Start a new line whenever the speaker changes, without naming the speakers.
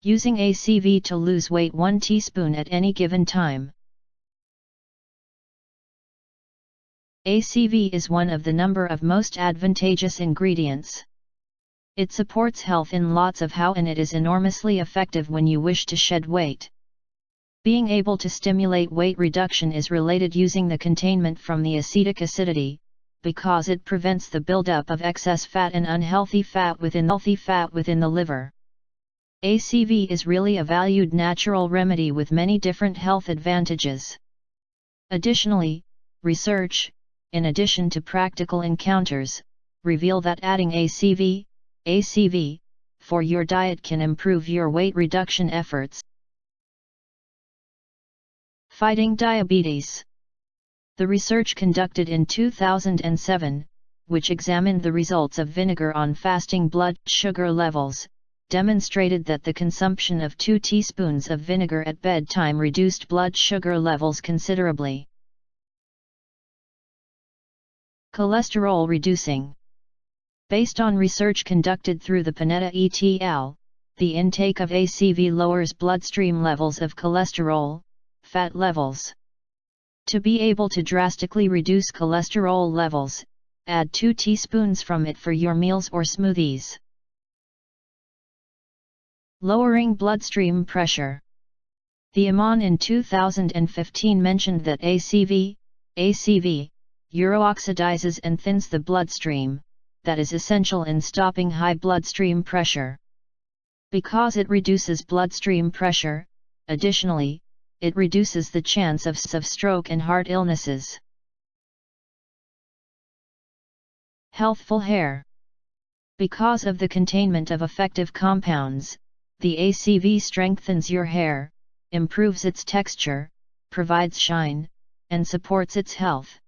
Using ACV to lose weight: 1 teaspoon at any given time. ACV is one of the number of most advantageous ingredients. It supports health in lots of how, and it is enormously effective when you wish to shed weight. Being able to stimulate weight reduction is related using the containment from the acetic acidity, because it prevents the buildup of excess fat and unhealthy fat within the liver. ACV is really a valued natural remedy with many different health advantages. Additionally, research, in addition to practical encounters, reveal that adding ACV for your diet can improve your weight reduction efforts. Fighting diabetes. The research conducted in 2007, which examined the results of vinegar on fasting blood sugar levels, demonstrated that the consumption of 2 teaspoons of vinegar at bedtime reduced blood sugar levels considerably. Cholesterol reducing. Based on research conducted through the Panetta et al., the intake of ACV lowers bloodstream levels of cholesterol, fat levels. To be able to drastically reduce cholesterol levels, add 2 teaspoons from it for your meals or smoothies. Lowering bloodstream pressure. The Amon in 2015 mentioned that ACV eurooxidizes and thins the bloodstream, that is essential in stopping high bloodstream pressure. Because it reduces bloodstream pressure, additionally, it reduces the chance of stroke and heart illnesses. Healthful hair. Because of the containment of effective compounds, the ACV strengthens your hair, improves its texture, provides shine, and supports its health.